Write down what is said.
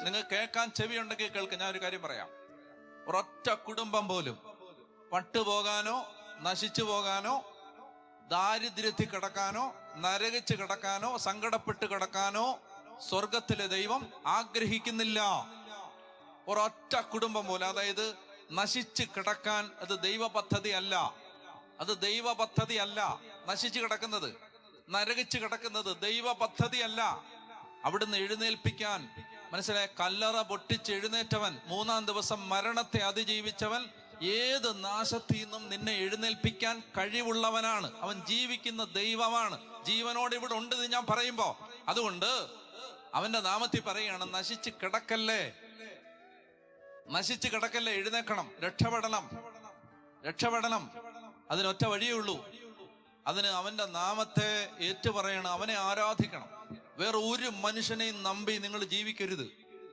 നിങ്ങൾ കേൾക്കാൻ ചെവിയുണ്ടെങ്കിൽ കേൾക്കുക. ഞാൻ ഒരു കാര്യം പറയാം. ഒരൊറ്റ കുടുംബം പോലും പട്ടുപോകാനോ നശിച്ചു പോകാനോ ദാരിദ്ര്യത്തിൽ കിടക്കാനോ നരകിച്ച് കിടക്കാനോ സങ്കടപ്പെട്ട് കിടക്കാനോ സ്വർഗത്തിലെ ദൈവം ആഗ്രഹിക്കുന്നില്ല. ഒരൊറ്റ കുടുംബം പോലും, അതായത് നശിച്ച് കിടക്കാൻ അത് ദൈവ പദ്ധതി അല്ല. അത് ദൈവ പദ്ധതി അല്ല. നശിച്ചു കിടക്കുന്നത്, നരകിച്ച് കിടക്കുന്നത് ദൈവ പദ്ധതി അല്ല. അവിടുന്ന് എഴുന്നേൽപ്പിക്കാൻ, മനസ്സിലായ, കല്ലറ പൊട്ടിച്ച് എഴുന്നേറ്റവൻ, 3-ാം ദിവസം മരണത്തെ അതിജീവിച്ചവൻ, ഏത് നാശത്തിൽ നിന്നും നിന്നെ എഴുന്നേൽപ്പിക്കാൻ കഴിവുള്ളവനാണ്. അവൻ ജീവിക്കുന്ന ദൈവമാണ്. ജീവനോട് ഇവിടെ ഉണ്ട് എന്ന് ഞാൻ പറയുമ്പോ, അതുകൊണ്ട് അവന്റെ നാമത്തിൽ പറയുകയാണ്, നശിച്ച് കിടക്കല്ലേ, നശിച്ച് കിടക്കല്ലേ, എഴുന്നേക്കണം, രക്ഷപ്പെടണം, രക്ഷപ്പെടണം. അതിനൊറ്റ വഴിയേ ഉള്ളൂ. അതിന് അവന്റെ നാമത്തെ ഏറ്റുപറയണം, അവനെ ആരാധിക്കണം. വേറെ ഒരു മനുഷ്യനെയും നമ്പി നിങ്ങൾ ജീവിക്കരുത്.